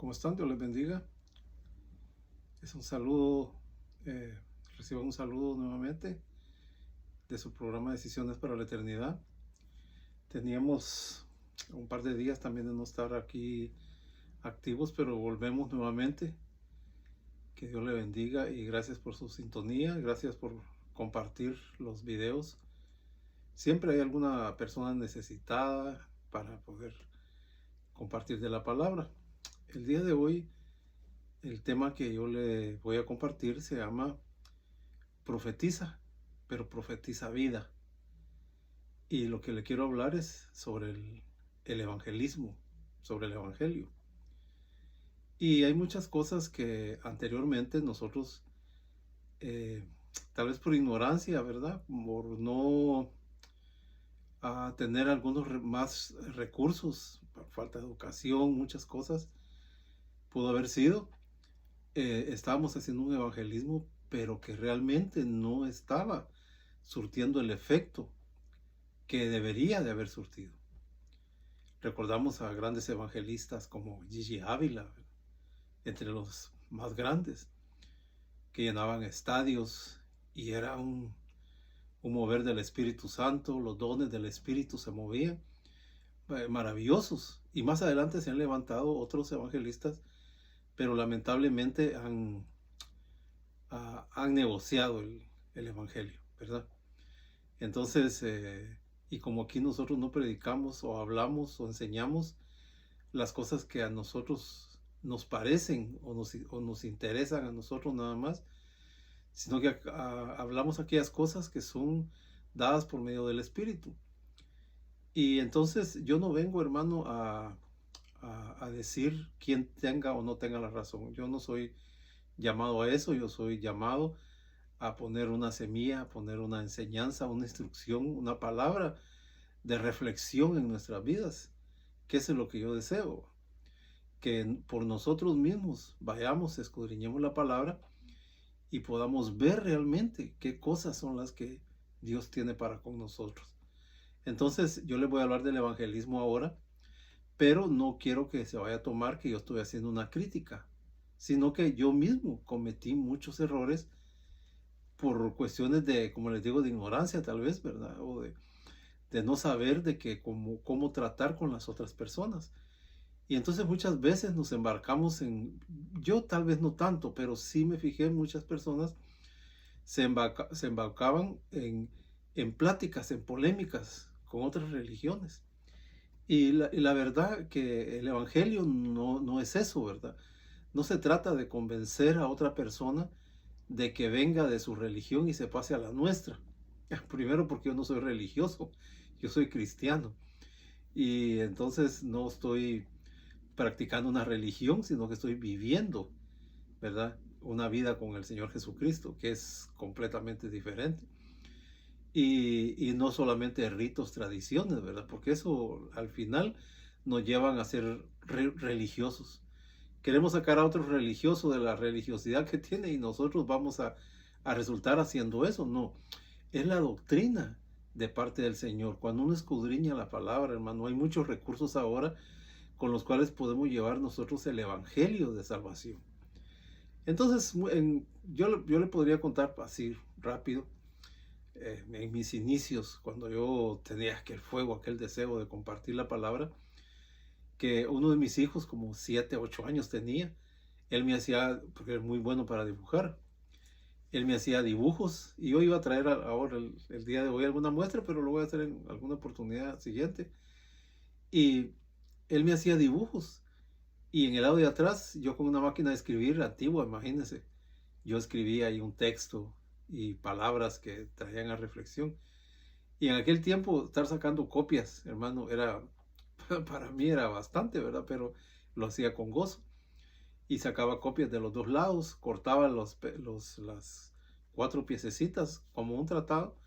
¿Cómo están? Dios les bendiga. Es un saludo, eh, reciban un saludo nuevamente de su programa Decisiones para la Eternidad. Teníamos un par de días también de no estar aquí activos, pero volvemos nuevamente. Que Dios le bendiga y gracias por su sintonía, gracias por compartir los videos. Siempre hay alguna persona necesitada para poder compartir de la palabra. El día de hoy, el tema que yo le voy a compartir se llama profetiza, pero profetiza vida. Y lo que le quiero hablar es sobre el evangelismo, sobre el evangelio. Y hay muchas cosas que anteriormente nosotros, eh, tal vez por ignorancia, ¿verdad? Por no tener algunos más recursos, por falta de educación, muchas cosas, pudo haber sido. Estábamos haciendo un evangelismo, pero que realmente no estaba surtiendo el efecto que debería de haber surtido. Recordamos a grandes evangelistas como Gigi Ávila, entre los más grandes, que llenaban estadios y era un mover del Espíritu Santo, los dones del Espíritu se movían, maravillosos. Y más adelante se han levantado otros evangelistas, pero lamentablemente han negociado el Evangelio, ¿verdad? Entonces, y como aquí nosotros no predicamos o hablamos o enseñamos las cosas que a nosotros nos parecen o nos interesan a nosotros nada más, sino que hablamos aquellas cosas que son dadas por medio del Espíritu. Y entonces yo no vengo, hermano, a decir quién tenga o no tenga la razón. Yo no soy llamado a eso, yo soy llamado a poner una semilla, a poner una enseñanza, una instrucción, una palabra de reflexión en nuestras vidas, que eso es lo que yo deseo, que por nosotros mismos vayamos, escudriñemos la palabra y podamos ver realmente qué cosas son las que Dios tiene para con nosotros. Entonces yo les voy a hablar del evangelismo ahora, pero no quiero que se vaya a tomar que yo estoy haciendo una crítica, sino que yo mismo cometí muchos errores por cuestiones de, como les digo, de ignorancia tal vez, ¿verdad? O de no saber de que cómo tratar con las otras personas. Y entonces muchas veces nos embarcamos yo tal vez no tanto, pero sí me fijé en muchas personas se embarcaban en pláticas, en polémicas con otras religiones. Y la verdad que el evangelio no es eso, ¿verdad? No se trata de convencer a otra persona de que venga de su religión y se pase a la nuestra. Primero porque yo no soy religioso, yo soy cristiano. Y entonces no estoy practicando una religión, sino que estoy viviendo, ¿verdad? Una vida con el Señor Jesucristo, que es completamente diferente. Y no solamente ritos, tradiciones, ¿verdad? Porque eso al final nos llevan a ser religiosos. Queremos sacar a otro religioso de la religiosidad que tiene y nosotros vamos a resultar haciendo eso. No, es la doctrina de parte del Señor. Cuando uno escudriña la palabra, hermano, hay muchos recursos ahora con los cuales podemos llevar nosotros el evangelio de salvación. Entonces, yo le podría contar así rápido, en mis inicios, cuando yo tenía aquel fuego, aquel deseo de compartir la palabra, que uno de mis hijos, como 7, 8 años tenía, él me hacía, porque era muy bueno para dibujar, él me hacía dibujos y yo iba a traer ahora el día de hoy alguna muestra, pero lo voy a hacer en alguna oportunidad siguiente. Y él me hacía dibujos y en el lado de atrás, yo con una máquina de escribir antigua, imagínense, yo escribía ahí un texto y palabras que traían a reflexión. Y en aquel tiempo estar sacando copias, hermano, para mí era bastante, ¿verdad? Pero lo hacía con gozo. Y sacaba copias de los dos lados, cortaba las 4 piececitas como un tratado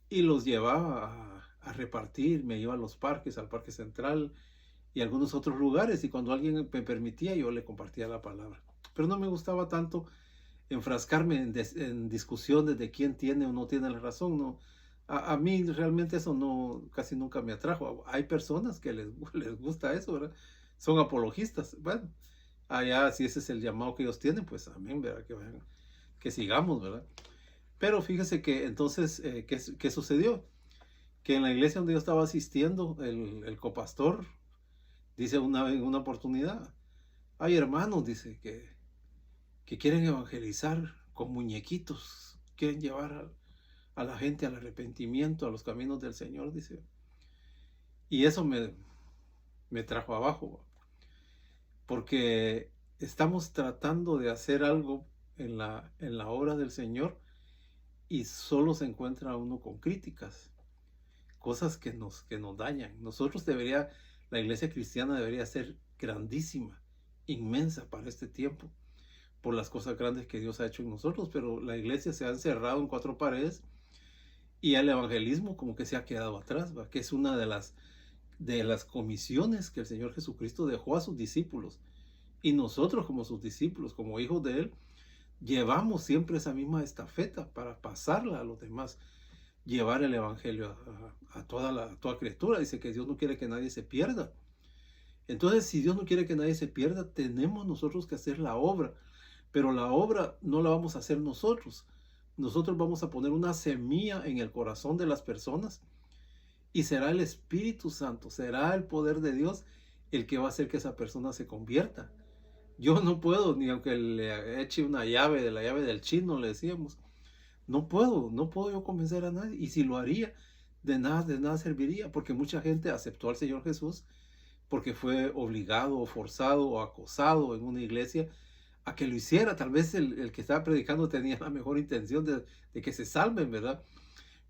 y los llevaba a repartir. Me iba a los parques, al Parque Central y algunos otros lugares. Y cuando alguien me permitía, yo le compartía la palabra. Pero no me gustaba tanto enfrascarme en discusiones de quién tiene o no tiene la razón. No, a mí realmente eso no, casi nunca me atrajo. Hay personas que les gusta eso, ¿verdad? Son apologistas. Bueno, allá, si ese es el llamado que ellos tienen, pues amén, ¿verdad? Que sigamos, ¿verdad? Pero fíjese que entonces, ¿qué sucedió? Que en la iglesia donde yo estaba asistiendo, el copastor dice en una oportunidad, hay hermanos, dice, que quieren evangelizar con muñequitos, quieren llevar a la gente al arrepentimiento, a los caminos del Señor, dice. Y eso me trajo abajo, porque estamos tratando de hacer algo en la obra del Señor y solo se encuentra uno con críticas, cosas que nos dañan. La iglesia cristiana debería ser grandísima, inmensa para este tiempo, por las cosas grandes que Dios ha hecho en nosotros, pero la iglesia se ha encerrado en cuatro paredes y el evangelismo como que se ha quedado atrás, ¿va? Que es una de las comisiones que el Señor Jesucristo dejó a sus discípulos. Y nosotros como sus discípulos, como hijos de Él, llevamos siempre esa misma estafeta para pasarla a los demás, llevar el evangelio a toda criatura. Dice que Dios no quiere que nadie se pierda. Entonces, si Dios no quiere que nadie se pierda, tenemos nosotros que hacer la obra. Pero la obra no la vamos a hacer nosotros. Nosotros vamos a poner una semilla en el corazón de las personas y será el Espíritu Santo, será el poder de Dios el que va a hacer que esa persona se convierta. Yo no puedo, ni aunque le eche una llave de la llave del chino, le decíamos, no puedo yo convencer a nadie. Y si lo haría, de nada serviría, porque mucha gente aceptó al Señor Jesús porque fue obligado o forzado o acosado en una iglesia a que lo hiciera. Tal vez el que estaba predicando tenía la mejor intención de que se salven, ¿verdad?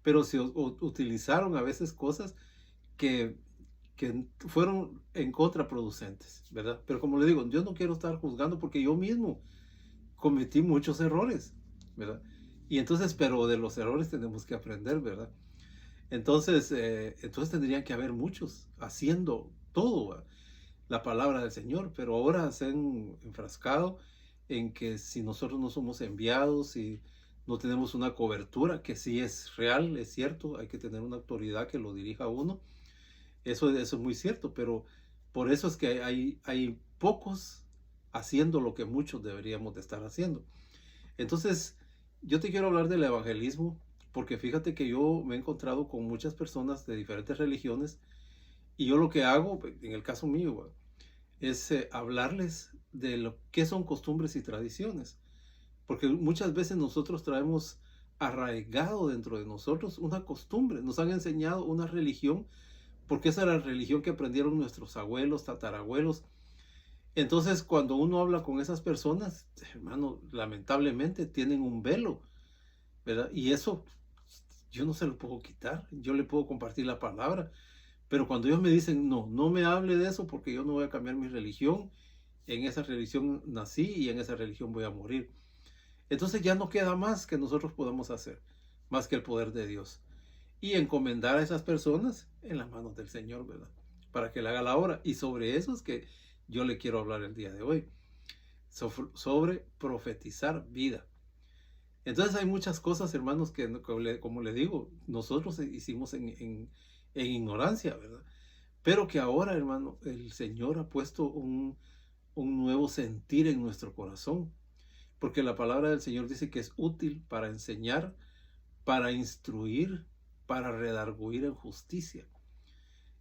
Pero se utilizaron a veces cosas que, que fueron en contraproducentes, ¿verdad? Pero como le digo, yo no quiero estar juzgando porque yo mismo cometí muchos errores, ¿verdad? Y entonces, pero de los errores tenemos que aprender, ¿verdad? Entonces tendrían que haber muchos haciendo todo, ¿verdad? La palabra del Señor, pero ahora se han enfrascado en que si nosotros no somos enviados y no tenemos una cobertura, que sí es real, es cierto, hay que tener una autoridad que lo dirija a uno, eso es muy cierto, pero por eso es que hay pocos haciendo lo que muchos deberíamos de estar haciendo. Entonces, yo te quiero hablar del evangelismo, porque fíjate que yo me he encontrado con muchas personas de diferentes religiones y yo lo que hago, en el caso mío, es hablarles de lo que son costumbres y tradiciones, porque muchas veces nosotros traemos arraigado dentro de nosotros una costumbre, nos han enseñado una religión, porque esa era la religión que aprendieron nuestros abuelos, tatarabuelos. Entonces, cuando uno habla con esas personas, hermano, lamentablemente tienen un velo, ¿verdad? Y eso yo no se lo puedo quitar, yo le puedo compartir la palabra, pero cuando ellos me dicen, no, no me hable de eso porque yo no voy a cambiar mi religión, en esa religión nací y en esa religión voy a morir. Entonces ya no queda más que nosotros podamos hacer, más que el poder de Dios. Y encomendar a esas personas en las manos del Señor, ¿verdad? Para que le haga la obra. Y sobre eso es que yo le quiero hablar el día de hoy. Sobre profetizar vida. Entonces hay muchas cosas, hermanos, que como le digo, nosotros hicimos en ignorancia, ¿verdad? Pero que ahora, hermano, el Señor ha puesto un nuevo sentir en nuestro corazón. Porque la palabra del Señor dice que es útil para enseñar, para instruir, para redarguir en justicia.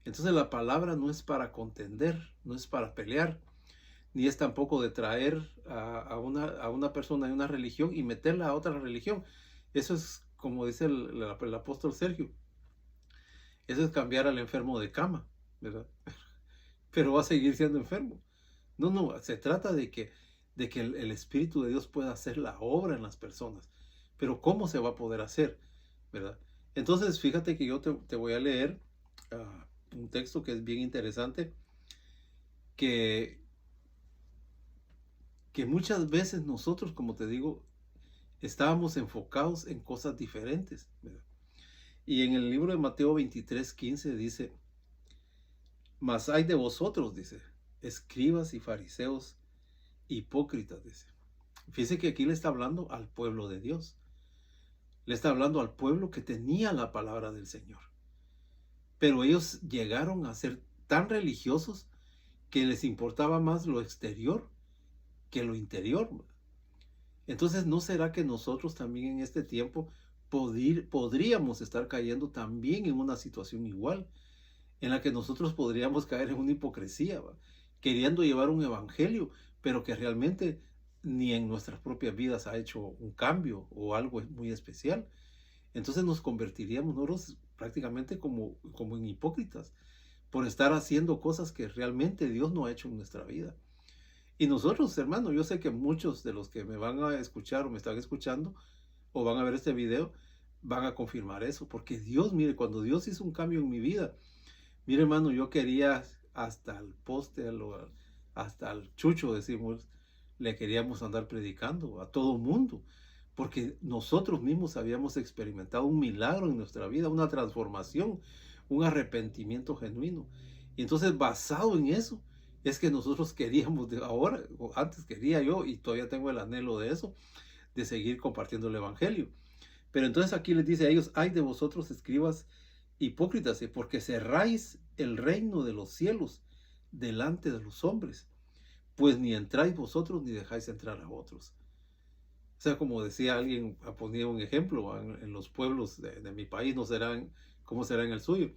Entonces la palabra no es para contender, no es para pelear, ni es tampoco de traer a una persona de una religión y meterla a otra religión. Eso es, como dice el apóstol Sergio, eso es cambiar al enfermo de cama, ¿verdad? Pero va a seguir siendo enfermo. No, no, se trata de que el Espíritu de Dios pueda hacer la obra en las personas. Pero ¿cómo se va a poder hacer? ¿Verdad? Entonces, fíjate que yo te voy a leer un texto que es bien interesante, que, que muchas veces nosotros, como te digo, estábamos enfocados en cosas diferentes, ¿verdad? Y en el libro de Mateo 23:15 dice, mas hay de vosotros, dice, escribas y fariseos, hipócritas, dice. Fíjese que aquí le está hablando al pueblo de Dios. Le está hablando al pueblo que tenía la palabra del Señor. Pero ellos llegaron a ser tan religiosos que les importaba más lo exterior que lo interior. Entonces, ¿no será que nosotros también en este tiempo podríamos estar cayendo también en una situación igual, en la que nosotros podríamos caer en una hipocresía, ¿va? Queriendo llevar un evangelio, pero que realmente ni en nuestras propias vidas ha hecho un cambio o algo muy especial? Entonces nos convertiríamos nosotros prácticamente como en hipócritas por estar haciendo cosas que realmente Dios no ha hecho en nuestra vida. Y nosotros, hermano, yo sé que muchos de los que me van a escuchar o me están escuchando o van a ver este video, van a confirmar eso, porque Dios, mire, cuando Dios hizo un cambio en mi vida, mire, hermano, yo quería hasta el poste, hasta el chucho, decimos, le queríamos andar predicando a todo mundo, porque nosotros mismos habíamos experimentado un milagro en nuestra vida, una transformación, un arrepentimiento genuino. Y entonces, basado en eso, es que nosotros queríamos de ahora, o antes quería yo, y todavía tengo el anhelo de eso, de seguir compartiendo el evangelio. Pero entonces aquí les dice a ellos: ay de vosotros, escribas hipócritas, porque cerráis el reino de los cielos delante de los hombres, pues ni entráis vosotros ni dejáis entrar a otros. O sea, como decía alguien, ponía un ejemplo, en los pueblos de mi país, no serán cómo será en el suyo.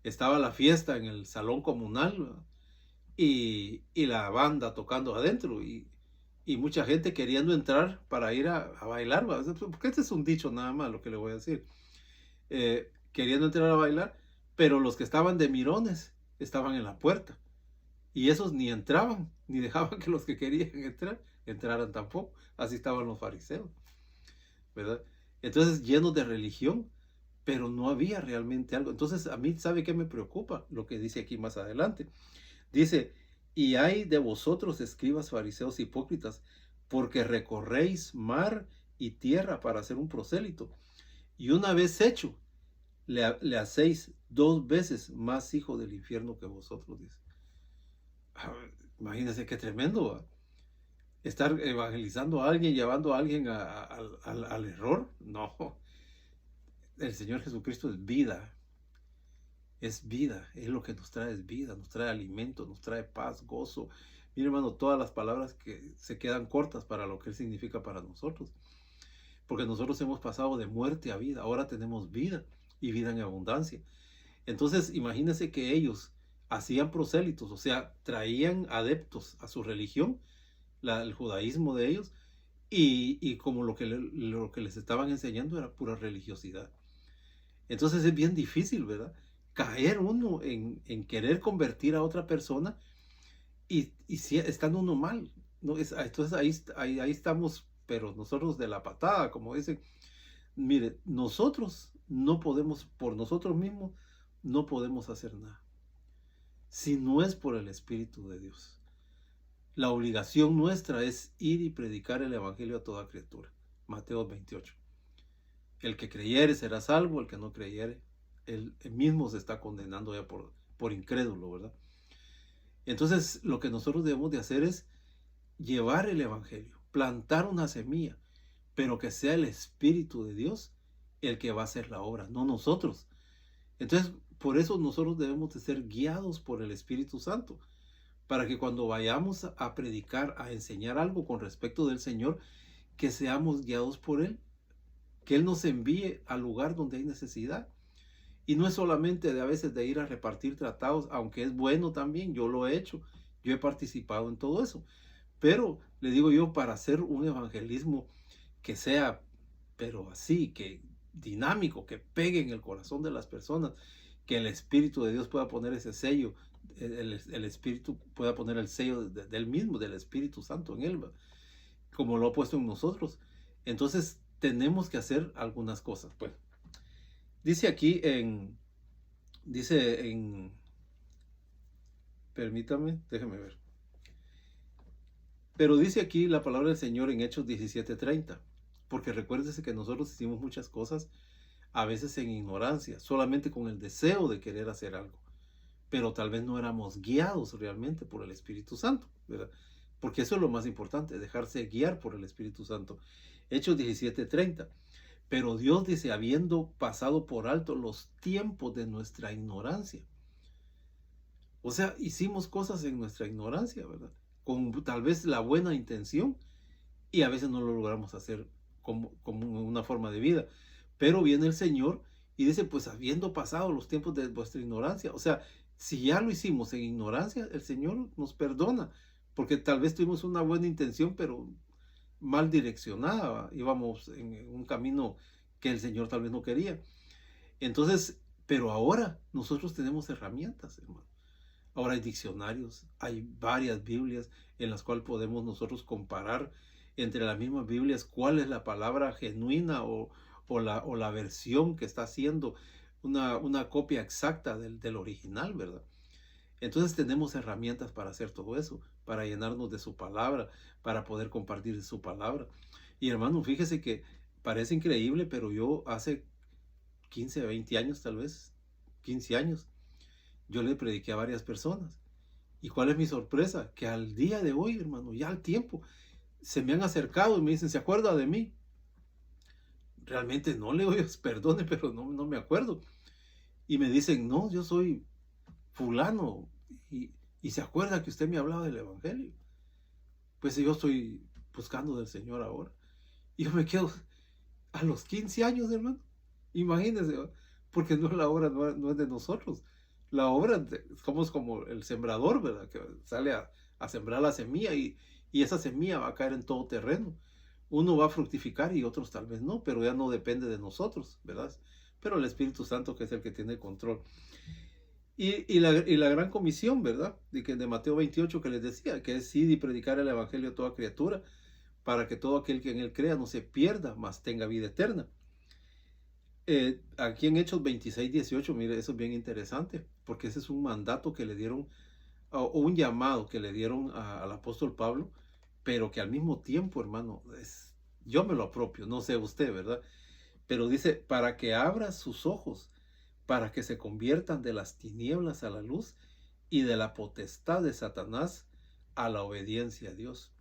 Estaba la fiesta en el salón comunal y la banda tocando adentro y mucha gente queriendo entrar para ir a bailar, porque este es un dicho nada más lo que le voy a decir. Queriendo entrar a bailar, pero los que estaban de mirones estaban en la puerta y esos ni entraban, ni dejaban que los que querían entrar entraran tampoco. Así estaban los fariseos, ¿verdad? Entonces, llenos de religión, pero no había realmente algo. Entonces, a mí, ¿sabe qué me preocupa? Lo que dice aquí más adelante. Dice: y hay de vosotros, escribas, fariseos, hipócritas, porque recorréis mar y tierra para hacer un prosélito, y una vez hecho, le hacéis 2 veces más hijo del infierno que vosotros, dice. Imagínense qué tremendo, ¿va? Estar evangelizando a alguien, llevando a alguien al error. No, el Señor Jesucristo es vida, es lo que nos trae, es vida, nos trae alimento, nos trae paz, gozo. Mire, hermano, todas las palabras que se quedan cortas para lo que Él significa para nosotros, porque nosotros hemos pasado de muerte a vida, ahora tenemos vida y vida en abundancia. Entonces, imagínense que ellos hacían prosélitos, o sea, traían adeptos a su religión, el judaísmo de ellos, y como lo que les estaban enseñando era pura religiosidad. Entonces es bien difícil, ¿verdad? Caer uno en querer convertir a otra persona y si estando uno mal, ¿no? Entonces ahí estamos, pero nosotros de la patada, como dicen. Mire, nosotros no podemos, por nosotros mismos, no podemos hacer nada, si no es por el Espíritu de Dios. La obligación nuestra es ir y predicar el Evangelio a toda criatura. Mateo 28. El que creyere será salvo, el que no creyere, él mismo se está condenando ya por incrédulo, ¿verdad? Entonces, lo que nosotros debemos de hacer es llevar el Evangelio, plantar una semilla, pero que sea el Espíritu de Dios el que va a hacer la obra, no nosotros. Entonces, por eso nosotros debemos de ser guiados por el Espíritu Santo, para que cuando vayamos a predicar, a enseñar algo con respecto del Señor, que seamos guiados por Él, que Él nos envíe al lugar donde hay necesidad. Y no es solamente a veces de ir a repartir tratados, aunque es bueno también, yo lo he hecho, yo he participado en todo eso. Pero le digo yo, para hacer un evangelismo que sea, pero así, que dinámico, que pegue en el corazón de las personas, que el Espíritu de Dios pueda poner ese sello, el Espíritu pueda poner el sello del mismo, del Espíritu Santo en él, como lo ha puesto en nosotros. Entonces tenemos que hacer algunas cosas. Pues dice aquí permítame, déjeme ver. Pero dice aquí la palabra del Señor en Hechos 17:30, porque recuérdese que nosotros hicimos muchas cosas a veces en ignorancia, solamente con el deseo de querer hacer algo, pero tal vez no éramos guiados realmente por el Espíritu Santo, ¿verdad? Porque eso es lo más importante, dejarse guiar por el Espíritu Santo. Hechos 17:30. Pero Dios dice, habiendo pasado por alto los tiempos de nuestra ignorancia. O sea, hicimos cosas en nuestra ignorancia, ¿verdad? con tal vez la buena intención, y a veces no lo logramos hacer como una forma de vida. Pero viene el Señor y dice, pues habiendo pasado los tiempos de vuestra ignorancia, o sea, si ya lo hicimos en ignorancia, el Señor nos perdona, porque tal vez tuvimos una buena intención, pero mal direccionada, íbamos en un camino que el Señor tal vez no quería. Entonces, pero ahora nosotros tenemos herramientas, hermano. Ahora hay diccionarios, hay varias Biblias en las cuales podemos nosotros comparar entre las mismas Biblias cuál es la palabra genuina o la versión que está haciendo una copia exacta del original, ¿verdad? Entonces tenemos herramientas para hacer todo eso, para llenarnos de su palabra, para poder compartir de su palabra. Y hermano, fíjese que parece increíble, pero yo hace 15, 20 años tal vez, 15 años, yo le prediqué a varias personas. ¿Y cuál es mi sorpresa? Que al día de hoy, hermano, ya al tiempo, se me han acercado y me dicen, ¿se acuerda de mí? Realmente no le doy perdone, pero no me acuerdo. Y me dicen, no, yo soy fulano. Y se acuerda que usted me hablaba del Evangelio. Pues yo estoy buscando del Señor ahora. Y yo me quedo a los 15 años, hermano. Imagínense, ¿va? Porque no la obra no es de nosotros. La obra somos como el sembrador, ¿verdad? Que sale a sembrar la semilla y esa semilla va a caer en todo terreno. Uno va a fructificar y otros tal vez no, pero ya no depende de nosotros, ¿verdad? Pero el Espíritu Santo que es el que tiene el control. Y la gran comisión, ¿verdad? De Mateo 28 que les decía, que es ir y predicar el Evangelio a toda criatura, para que todo aquel que en él crea no se pierda, mas tenga vida eterna. Aquí en Hechos 26, 18, mire, eso es bien interesante, porque ese es un mandato que le dieron, o un llamado que le dieron al apóstol Pablo, pero que al mismo tiempo, hermano, yo me lo apropio, no sé usted, ¿verdad? Pero dice, para que abra sus ojos, para que se conviertan de las tinieblas a la luz y de la potestad de Satanás a la obediencia a Dios,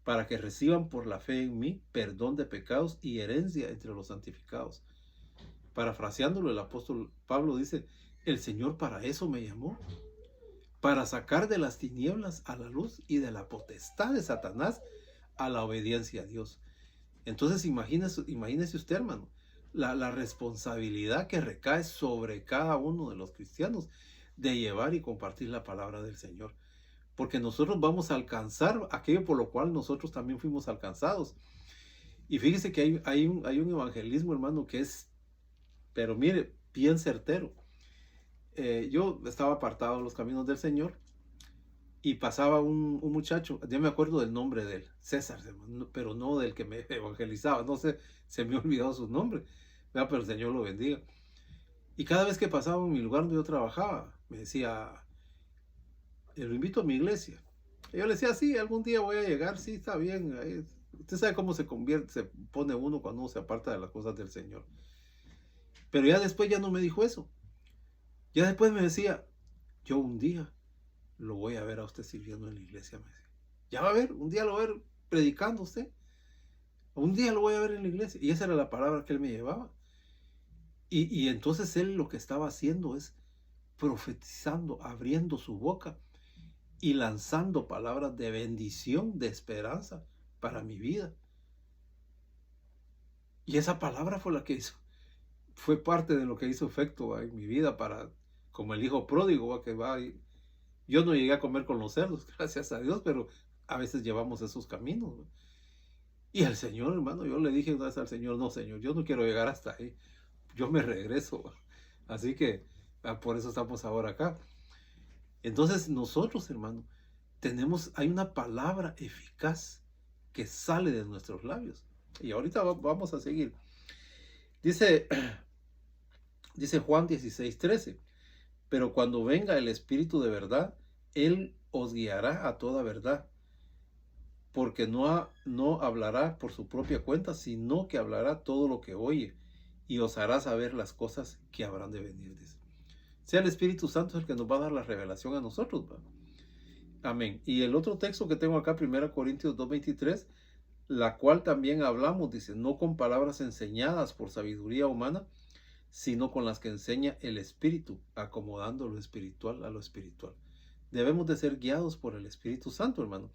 para que reciban por la fe en mí perdón de pecados y herencia entre los santificados. Parafraseándolo, el apóstol Pablo dice, el Señor para eso me llamó, para sacar de las tinieblas a la luz y de la potestad de Satanás a la obediencia a Dios. Entonces imagínese usted, hermano, la responsabilidad que recae sobre cada uno de los cristianos de llevar y compartir la palabra del Señor. Porque nosotros vamos a alcanzar aquello por lo cual nosotros también fuimos alcanzados. Y fíjese que hay un evangelismo, hermano, que es, pero mire, bien certero. Yo estaba apartado de los caminos del Señor y pasaba un muchacho, yo me acuerdo del nombre de él, César, pero no del que me evangelizaba, no sé, se me ha olvidado su nombre, ¿verdad? Pero el Señor lo bendiga. Y cada vez que pasaba en mi lugar donde yo trabajaba, me decía, lo invito a mi iglesia. Y yo le decía, sí, algún día voy a llegar, sí, está bien. Usted sabe cómo se convierte, se pone uno cuando uno se aparta de las cosas del Señor. Pero ya después ya no me dijo eso. Ya después me decía, yo un día lo voy a ver a usted sirviendo en la iglesia, me decía. Ya va a ver, un día lo voy a ver predicando usted. Un día lo voy a ver en la iglesia. Y esa era la palabra que él me llevaba. Y entonces él lo que estaba haciendo es profetizando, abriendo su boca y lanzando palabras de bendición, de esperanza para mi vida. Y esa palabra fue la que hizo, fue parte de lo que hizo efecto, ¿va? En mi vida, para, como el hijo pródigo, ¿va? Que va y, yo no llegué a comer con los cerdos, gracias a Dios, pero a veces llevamos esos caminos, ¿va? Y el Señor, hermano, yo le dije una vez al Señor, no, Señor, yo no quiero llegar hasta ahí, yo me regreso, ¿va? Así que por eso estamos ahora acá. Entonces nosotros, hermano, hay una palabra eficaz que sale de nuestros labios. Y ahorita vamos a seguir. Dice, dice Juan 16:13, pero cuando venga el Espíritu de verdad, Él os guiará a toda verdad, porque no hablará por su propia cuenta, sino que hablará todo lo que oye y os hará saber las cosas que habrán de venir. Dice. Sea el Espíritu Santo el que nos va a dar la revelación a nosotros, ¿va? Amén. Y el otro texto que tengo acá, 1 Corintios 2:23, la cual también hablamos, dice, no con palabras enseñadas por sabiduría humana, sino con las que enseña el Espíritu, acomodando lo espiritual a lo espiritual. Debemos de ser guiados por el Espíritu Santo, hermano.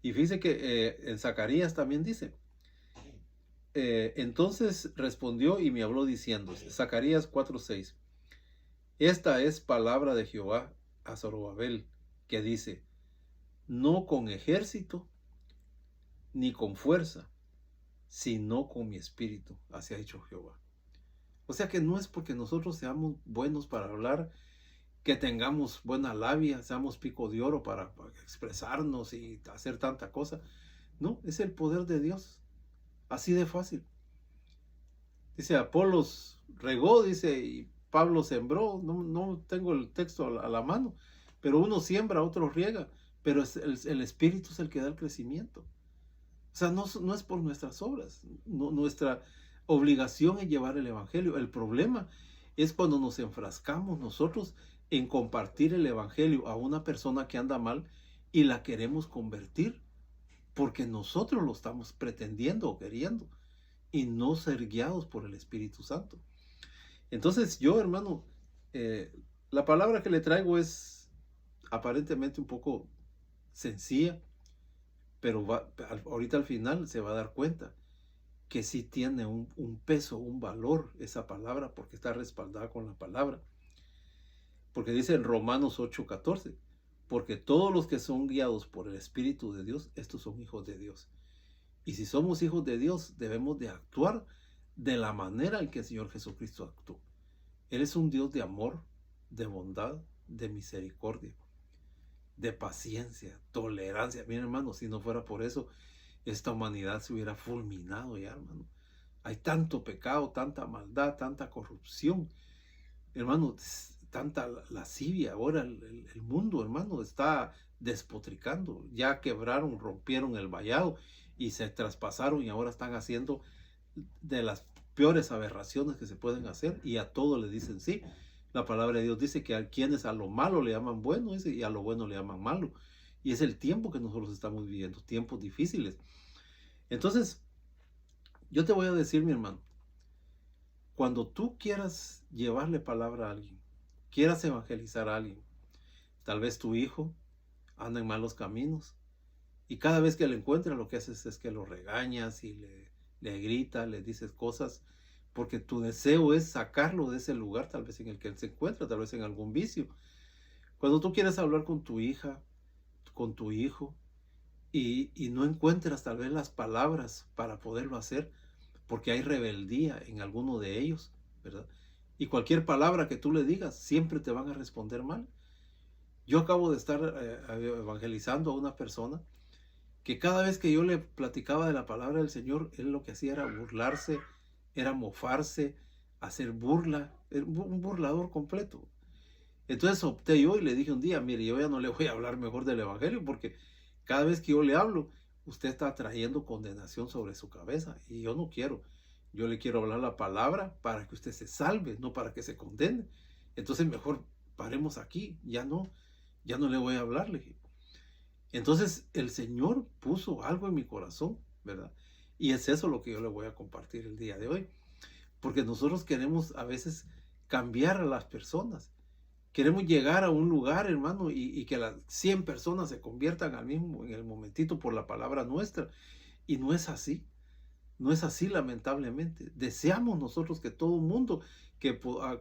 Y fíjese que en Zacarías también dice, entonces respondió y me habló diciendo, Zacarías 4:6, esta es palabra de Jehová a Zorobabel, que dice, no con ejército ni con fuerza, sino con mi espíritu, así ha dicho Jehová. O sea que no es porque nosotros seamos buenos para hablar, que tengamos buena labia, seamos pico de oro para expresarnos y hacer tanta cosa. No, es el poder de Dios. Así de fácil. Dice, Apolos regó, dice, y Pablo sembró. No tengo el texto a la mano, pero uno siembra, otro riega, pero el Espíritu es el que da el crecimiento. O sea, no es por nuestras obras. Nuestra obligación es llevar el Evangelio. El problema es cuando nos enfrascamos nosotros en compartir el Evangelio a una persona que anda mal y la queremos convertir porque nosotros lo estamos pretendiendo o queriendo y no ser guiados por el Espíritu Santo. Entonces yo, hermano, la palabra que le traigo es aparentemente un poco sencilla, pero ahorita al final se va a dar cuenta que sí tiene un peso, un valor esa palabra, porque está respaldada con la palabra. Porque dice en Romanos 8:14, porque todos los que son guiados por el Espíritu de Dios, estos son hijos de Dios. Y si somos hijos de Dios, debemos de actuar de la manera en que el Señor Jesucristo actuó. Él es un Dios de amor, de bondad, de misericordia, de paciencia, tolerancia. Miren, hermano, si no fuera por eso, esta humanidad se hubiera fulminado ya, hermano. Hay tanto pecado, tanta maldad, tanta corrupción, hermano, tanta lascivia. Ahora el mundo, hermano, está despotricando. Ya quebraron, rompieron el vallado y se traspasaron y ahora están haciendo de las peores aberraciones que se pueden hacer y a todo le dicen sí. La palabra de Dios dice que a quienes a lo malo le llaman bueno y a lo bueno le llaman malo. Y es el tiempo que nosotros estamos viviendo, tiempos difíciles. Entonces, yo te voy a decir, mi hermano, cuando tú quieras llevarle palabra a alguien, quieras evangelizar a alguien, tal vez tu hijo anda en malos caminos y cada vez que le encuentras lo que haces es que lo regañas y le gritas, le dices cosas, porque tu deseo es sacarlo de ese lugar tal vez en el que él se encuentra, tal vez en algún vicio. Cuando tú quieres hablar con tu hija, con tu hijo, y no encuentras tal vez las palabras para poderlo hacer, porque hay rebeldía en alguno de ellos, ¿verdad? Y cualquier palabra que tú le digas, siempre te van a responder mal. Yo acabo de estar evangelizando a una persona que cada vez que yo le platicaba de la palabra del Señor, él lo que hacía era burlarse, era mofarse, hacer burla, era un burlador completo. Entonces opté yo y le dije un día, mire, yo ya no le voy a hablar mejor del Evangelio porque cada vez que yo le hablo, usted está trayendo condenación sobre su cabeza y yo no quiero. Yo le quiero hablar la palabra para que usted se salve, no para que se condene. Entonces mejor paremos aquí, ya no le voy a hablar, le dije. Entonces el Señor puso algo en mi corazón, ¿verdad? Y es eso lo que yo le voy a compartir el día de hoy. Porque nosotros queremos a veces cambiar a las personas. Queremos llegar a un lugar, hermano, y que las 100 personas se conviertan al mismo en el momentito por la palabra nuestra. Y no es así. No es así, lamentablemente. Deseamos nosotros que todo el mundo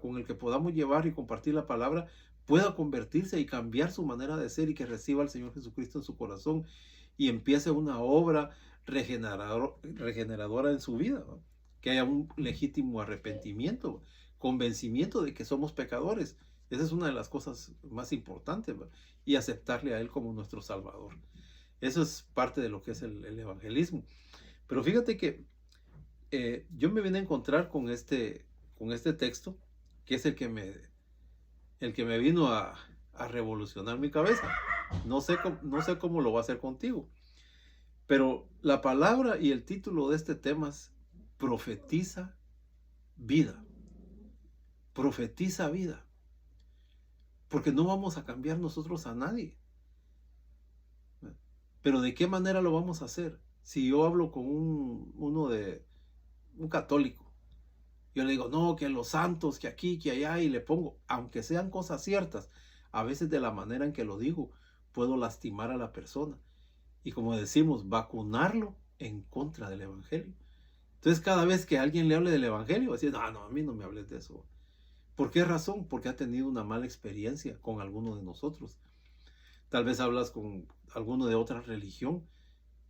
con el que podamos llevar y compartir la palabra pueda convertirse y cambiar su manera de ser y que reciba al Señor Jesucristo en su corazón y empiece una obra regeneradora en su vida, ¿no? Que haya un legítimo arrepentimiento, convencimiento de que somos pecadores. Esa es una de las cosas más importantes, ¿no? Y aceptarle a Él como nuestro Salvador. Eso es parte de lo que es el evangelismo. Pero fíjate que yo me vine a encontrar con este texto, que es el que me vino a revolucionar mi cabeza. No sé cómo lo va a hacer contigo, pero la palabra y el título de este tema es Profetiza vida. Profetiza vida. Porque no vamos a cambiar nosotros a nadie. Pero ¿de qué manera lo vamos a hacer? Si yo hablo con un católico, yo le digo, no, que los santos, que aquí, que allá, y le pongo, aunque sean cosas ciertas, a veces de la manera en que lo digo, puedo lastimar a la persona. Y como decimos, vacunarlo en contra del evangelio. Entonces, cada vez que alguien le hable del evangelio, va a decir, no, no, a mí no me hables de eso. ¿Por qué razón? Porque ha tenido una mala experiencia con alguno de nosotros. Tal vez hablas con alguno de otra religión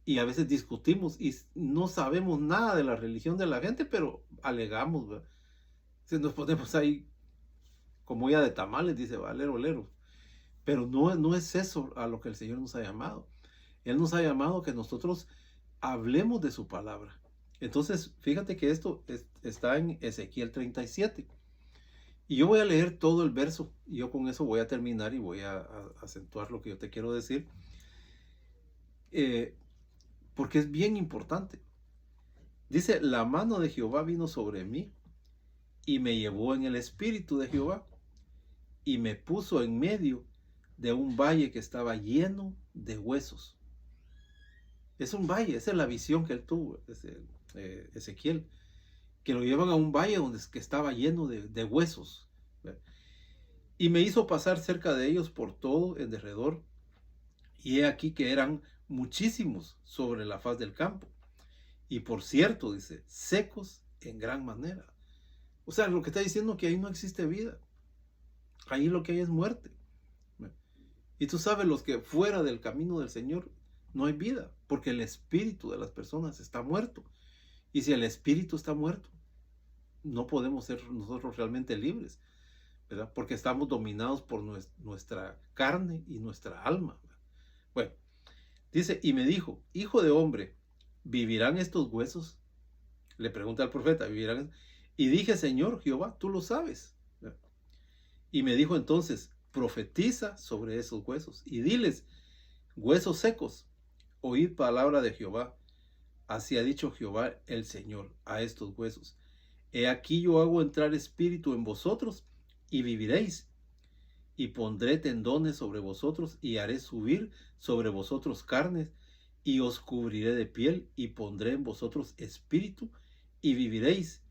y a veces discutimos y no sabemos nada de la religión de la gente, pero alegamos, ¿verdad? Si nos ponemos ahí como ya de tamales, dice, valero, lero. Pero no es eso a lo que el Señor nos ha llamado. Él nos ha llamado a que nosotros hablemos de su palabra. Entonces, fíjate que esto está en Ezequiel 37. Y yo voy a leer todo el verso. Y yo con eso voy a terminar y voy a acentuar lo que yo te quiero decir. Porque es bien importante. Dice, la mano de Jehová vino sobre mí y me llevó en el espíritu de Jehová y me puso en medio de un valle que estaba lleno de huesos. Es un valle, esa es la visión que él tuvo, Ezequiel, que lo llevan a un valle que estaba lleno de huesos. Y me hizo pasar cerca de ellos por todo en derredor, y he aquí que eran muchísimos sobre la faz del campo. Y por cierto, dice, secos en gran manera. O sea, lo que está diciendo que ahí no existe vida. Ahí lo que hay es muerte. Y tú sabes, los que fuera del camino del Señor no hay vida, porque el espíritu de las personas está muerto. Y si el espíritu está muerto, no podemos ser nosotros realmente libres, ¿verdad? Porque estamos dominados por nuestra carne y nuestra alma. Bueno, dice, y me dijo, hijo de hombre, ¿vivirán estos huesos? Le pregunta al profeta, ¿vivirán? Y dije, Señor Jehová, tú lo sabes. Y me dijo entonces, profetiza sobre esos huesos y diles, huesos secos, oíd palabra de Jehová. Así ha dicho Jehová el Señor a estos huesos. He aquí yo hago entrar espíritu en vosotros y viviréis. Y pondré tendones sobre vosotros y haré subir sobre vosotros carnes y os cubriré de piel y pondré en vosotros espíritu y viviréis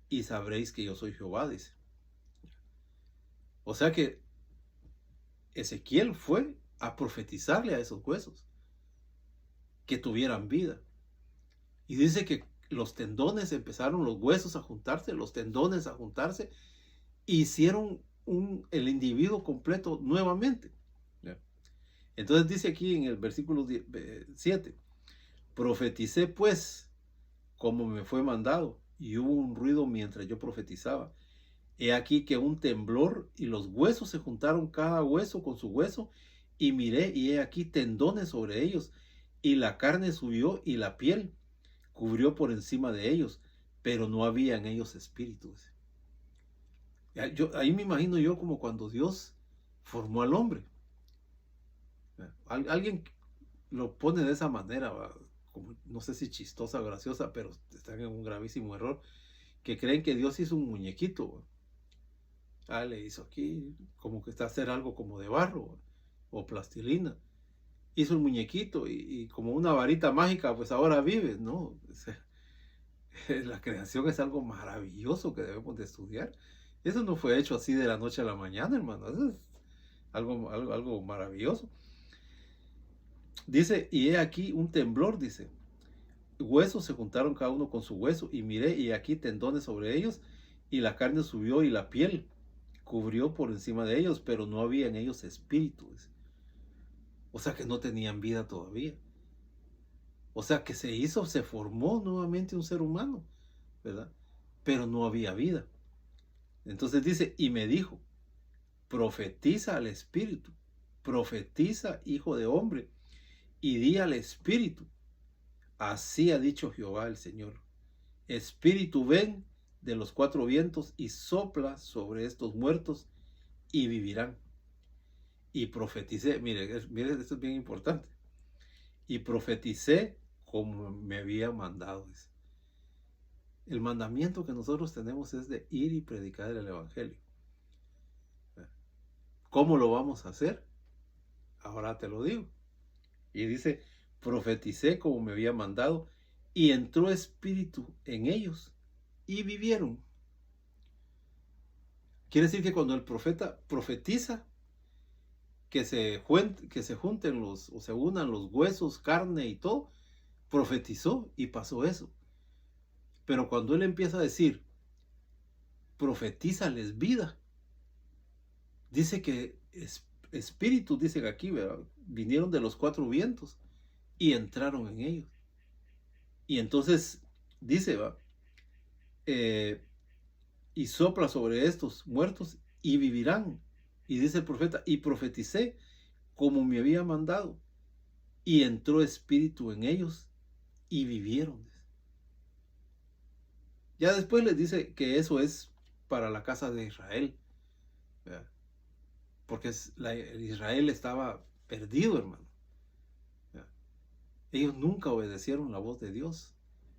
y sabréis que yo soy Jehová, dice. O sea que Ezequiel fue a profetizarle a esos huesos que tuvieran vida. Y dice que los tendones empezaron, los huesos a juntarse, los tendones a juntarse, e hicieron el individuo completo nuevamente. Entonces dice aquí en el versículo 7, profeticé pues como me fue mandado, y hubo un ruido mientras yo profetizaba. He aquí que un temblor y los huesos se juntaron cada hueso con su hueso, y miré y he aquí tendones sobre ellos, y la carne subió y la piel cubrió por encima de ellos, pero no había en ellos espíritus. Ahí me imagino yo como cuando Dios formó al hombre. Alguien lo pone de esa manera, como, no sé si chistosa o graciosa, pero están en un gravísimo error, que creen que Dios hizo un muñequito. Le hizo aquí, como que está a hacer algo como de barro o plastilina. Hizo el muñequito y como una varita mágica, pues ahora vive, ¿no? La creación es algo maravilloso que debemos de estudiar. Eso no fue hecho así de la noche a la mañana, hermano. Eso es algo maravilloso. Dice, y he aquí un temblor, dice. Huesos se juntaron cada uno con su hueso, y miré, y aquí tendones sobre ellos, y la carne subió, y la piel cubrió por encima de ellos, pero no había en ellos espíritu. Dice. O sea que no tenían vida todavía. O sea que se formó nuevamente un ser humano, ¿verdad? Pero no había vida. Entonces dice, y me dijo, profetiza al espíritu, profetiza, hijo de hombre, y di al espíritu, así ha dicho Jehová el Señor, espíritu ven de los cuatro vientos y sopla sobre estos muertos y vivirán. Y profeticé, mire, esto es bien importante, y profeticé como me había mandado. El mandamiento que nosotros tenemos es de ir y predicar el evangelio. ¿Cómo lo vamos a hacer? Ahora te lo digo. Y dice, profeticé como me había mandado, y entró espíritu en ellos, y vivieron. Quiere decir que cuando el profeta profetiza, que se junten o se unan los huesos, carne y todo, profetizó y pasó eso. Pero cuando él empieza a decir, profetízales vida, dice que espíritus, dicen aquí, ¿verdad? Vinieron de los cuatro vientos y entraron en ellos. Y entonces dice, ¿va? Y sopla sobre estos muertos y vivirán. Y dice el profeta, y profeticé como me había mandado. Y entró espíritu en ellos y vivieron. Ya después les dice que eso es para la casa de Israel, ¿verdad? Porque Israel estaba perdido, hermano, ¿verdad? Ellos nunca obedecieron la voz de Dios.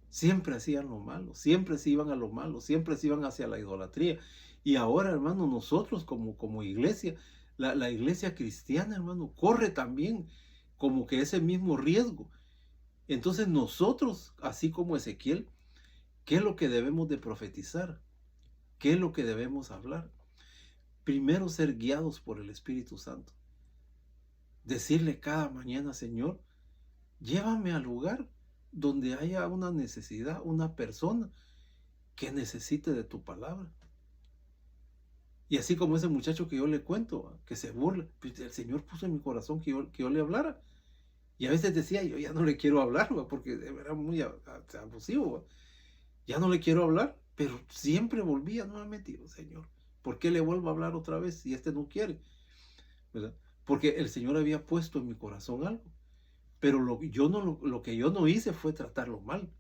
Siempre hacían lo malo, siempre se iban a lo malo, siempre se iban hacia la idolatría. Y ahora, hermano, nosotros como iglesia, la iglesia cristiana, hermano, corre también como que ese mismo riesgo. Entonces nosotros, así como Ezequiel, ¿qué es lo que debemos de profetizar? ¿Qué es lo que debemos hablar? Primero, ser guiados por el Espíritu Santo. Decirle cada mañana, Señor, llévame al lugar donde haya una necesidad, una persona que necesite de tu palabra. Y así como ese muchacho que yo le cuento, que se burla, pues el Señor puso en mi corazón que yo le hablara. Y a veces decía, yo ya no le quiero hablar, porque era muy abusivo. Ya no le quiero hablar, pero siempre volvía nuevamente. Digo, Señor, ¿por qué le vuelvo a hablar otra vez si este no quiere? ¿Verdad? Porque el Señor había puesto en mi corazón algo. Pero lo que yo no hice fue tratarlo mal.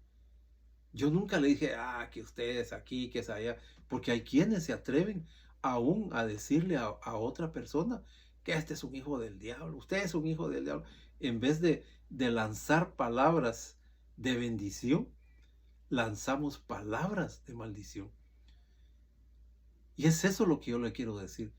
Yo nunca le dije, que usted es aquí, que es allá, porque hay quienes se atreven aún a decirle a otra persona que este es un hijo del diablo, usted es un hijo del diablo, en vez de lanzar palabras de bendición, lanzamos palabras de maldición. Y es eso lo que yo le quiero decir,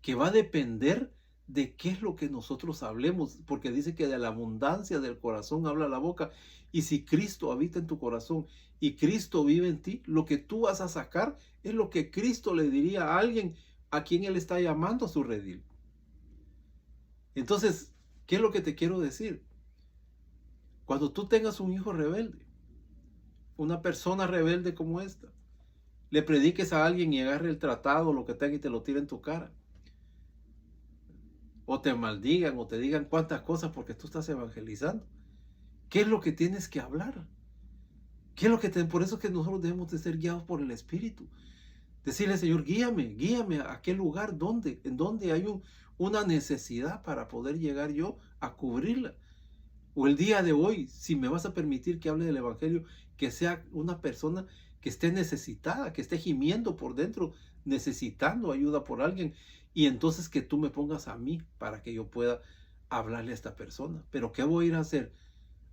que va a depender de qué es lo que nosotros hablemos, porque dice que de la abundancia del corazón habla la boca. Y si Cristo habita en tu corazón y Cristo vive en ti, lo que tú vas a sacar es lo que Cristo le diría a alguien a quien Él está llamando a su redil. Entonces, ¿qué es lo que te quiero decir? Cuando tú tengas un hijo rebelde, una persona rebelde como esta, le prediques a alguien y agarre el tratado, lo que tenga y te lo tire en tu cara, o te maldigan o te digan cuántas cosas porque tú estás evangelizando, ¿qué es lo que tienes que hablar? ¿Qué es lo que por eso es que nosotros debemos de ser guiados por el Espíritu? Decirle, Señor, guíame a qué lugar, en dónde hay una necesidad para poder llegar yo a cubrirla. O el día de hoy, si me vas a permitir que hable del Evangelio, que sea una persona que esté necesitada, que esté gimiendo por dentro, necesitando ayuda por alguien, y entonces que tú me pongas a mí para que yo pueda hablarle a esta persona. Pero ¿qué voy a ir a hacer?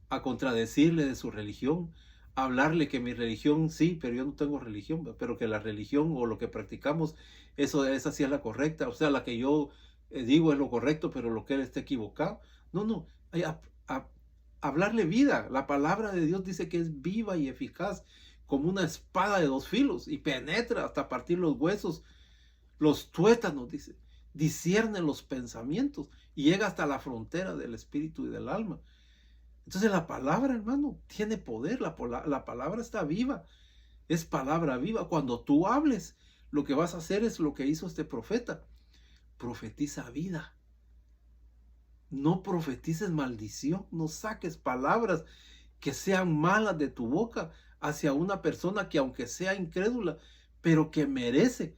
A contradecirle de su religión, a hablarle que mi religión sí, pero yo no tengo religión, pero que la religión o lo que practicamos, esa sí es la correcta, o sea, la que yo digo es lo correcto, pero lo que él está equivocado. No, a hablarle vida. La palabra de Dios dice que es viva y eficaz como una espada de dos filos y penetra hasta partir los huesos, los tuétanos, dice, discierne los pensamientos y llega hasta la frontera del espíritu y del alma. Entonces la palabra, hermano, tiene poder, la palabra está viva, es palabra viva. Cuando tú hables, lo que vas a hacer es lo que hizo este profeta, profetiza vida. No profetices maldición, no saques palabras que sean malas de tu boca hacia una persona que aunque sea incrédula, pero que merece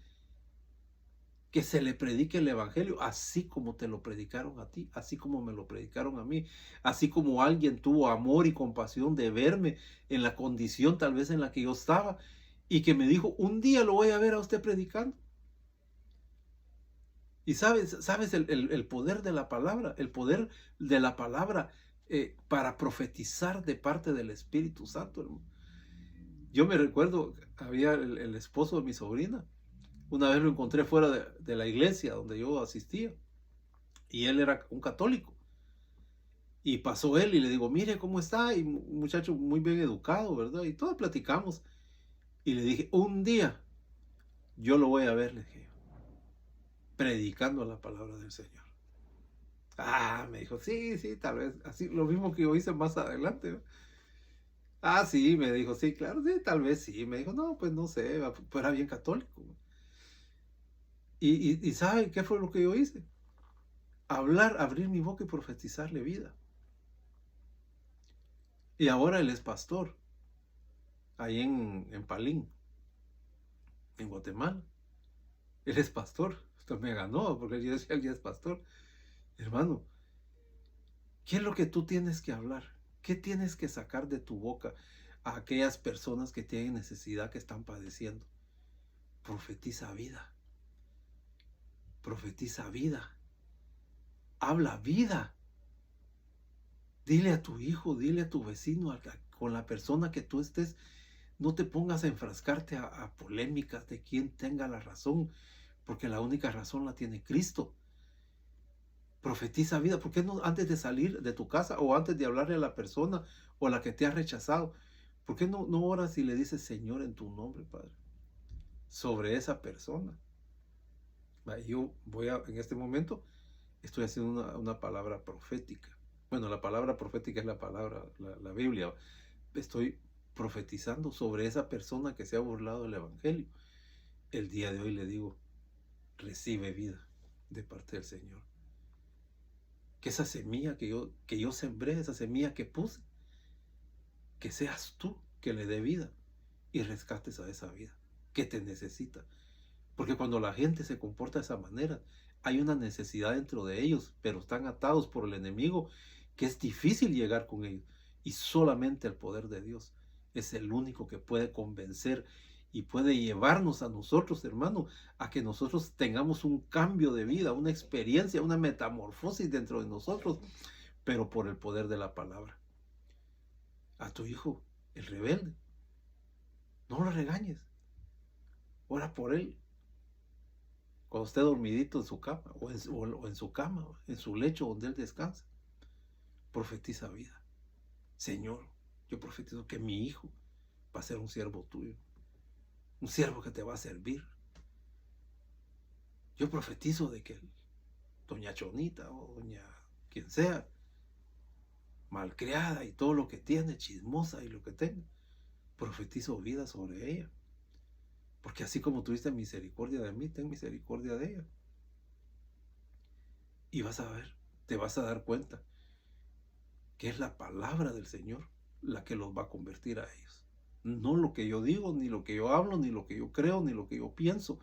que se le predique el evangelio, así como te lo predicaron a ti, así como me lo predicaron a mí, así como alguien tuvo amor y compasión de verme en la condición tal vez en la que yo estaba y que me dijo, un día lo voy a ver a usted predicando. Y sabes el poder de la palabra, el poder de la palabra para profetizar de parte del Espíritu Santo, hermano. Yo me recuerdo, había el esposo de mi sobrina. Una vez lo encontré fuera de la iglesia donde yo asistía. Y él era un católico. Y pasó él y le digo, mire cómo está. Y un muchacho muy bien educado, ¿verdad? Y todos platicamos. Y le dije, un día yo lo voy a ver, le dije, predicando la palabra del Señor. Me dijo, sí, sí, tal vez, así, lo mismo que yo hice más adelante, ¿no? Sí, me dijo, sí, claro, sí, tal vez sí. Me dijo, no, pues no sé, pues era bien católico. Y ¿sabe qué fue lo que yo hice? Hablar, abrir mi boca y profetizarle vida. Y ahora él es pastor, ahí en Palín, en Guatemala. Él es pastor. Esto me ganó, porque yo decía, él ya es pastor. Hermano, ¿qué es lo que tú tienes que hablar? ¿Qué tienes que sacar de tu boca a aquellas personas que tienen necesidad, que están padeciendo? Profetiza vida. Profetiza vida. Habla vida. Dile a tu hijo, dile a tu vecino, con la persona que tú estés, no te pongas a enfrascarte a polémicas de quién tenga la razón, porque la única razón la tiene Cristo. Profetiza vida. ¿Por qué no antes de salir de tu casa o antes de hablarle a la persona o a la que te ha rechazado? ¿Por qué no oras y le dices, Señor, en tu nombre, Padre, sobre esa persona? Yo en este momento, estoy haciendo una palabra profética. Bueno, la palabra profética es la palabra, la Biblia. Estoy profetizando sobre esa persona que se ha burlado del Evangelio. El día de hoy le digo, recibe vida de parte del Señor. Que esa semilla que yo sembré, esa semilla que puse, que seas tú que le dé vida y rescates a esa vida que te necesita. Porque cuando la gente se comporta de esa manera, hay una necesidad dentro de ellos, pero están atados por el enemigo, que es difícil llegar con ellos. Y solamente el poder de Dios es el único que puede convencer y puede llevarnos a nosotros, hermano, a que nosotros tengamos un cambio de vida, una experiencia, una metamorfosis dentro de nosotros, pero por el poder de la palabra. A tu hijo, el rebelde, no lo regañes, ora por él. Cuando esté dormidito en su cama, o en su cama, en su lecho donde él descansa, profetiza vida. Señor, yo profetizo que mi hijo va a ser un siervo tuyo, un siervo que te va a servir. Yo profetizo de que doña Chonita o doña quien sea, malcriada y todo lo que tiene, chismosa y lo que tenga, profetizo vida sobre ella. Porque así como tuviste misericordia de mí, ten misericordia de ella. Y vas a ver, te vas a dar cuenta que es la palabra del Señor la que los va a convertir a ellos. No lo que yo digo, ni lo que yo hablo, ni lo que yo creo, ni lo que yo pienso,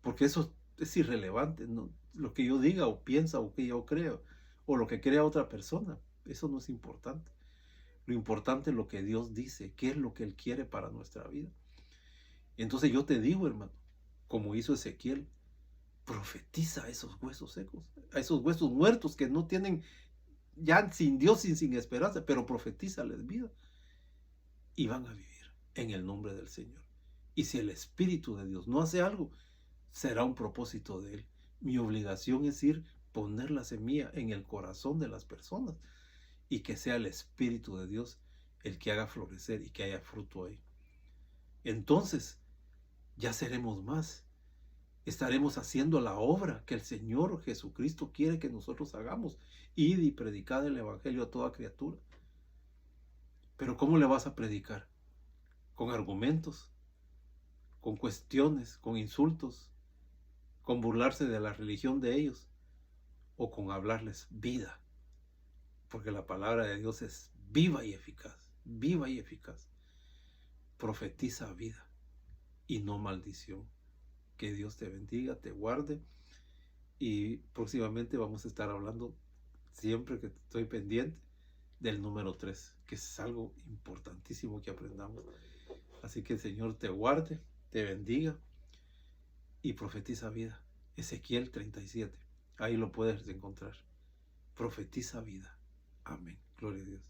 porque eso es irrelevante. No, lo que yo diga o piensa o que yo creo, o lo que crea otra persona, eso no es importante. Lo importante es lo que Dios dice, qué es lo que Él quiere para nuestra vida. Entonces yo te digo, hermano, como hizo Ezequiel, profetiza a esos huesos secos, a esos huesos muertos que no tienen ya sin Dios, sin esperanza, pero profetízales vida y van a vivir en el nombre del Señor. Y si el Espíritu de Dios no hace algo, será un propósito de Él. Mi obligación es ir, poner la semilla en el corazón de las personas y que sea el Espíritu de Dios el que haga florecer y que haya fruto ahí. Entonces, ya seremos más. Estaremos haciendo la obra que el Señor Jesucristo quiere que nosotros hagamos. Id y predicad el Evangelio a toda criatura. Pero ¿cómo le vas a predicar? ¿Con argumentos? ¿Con cuestiones? ¿Con insultos? ¿Con burlarse de la religión de ellos? ¿O con hablarles vida? Porque la palabra de Dios es viva y eficaz. Viva y eficaz. Profetiza vida y no maldición. Que Dios te bendiga, te guarde. Y próximamente vamos a estar hablando, siempre que estoy pendiente, del número 3, que es algo importantísimo que aprendamos. Así que el Señor te guarde, te bendiga y profetiza vida. Ezequiel 37, ahí lo puedes encontrar. Profetiza vida. Amén. Gloria a Dios.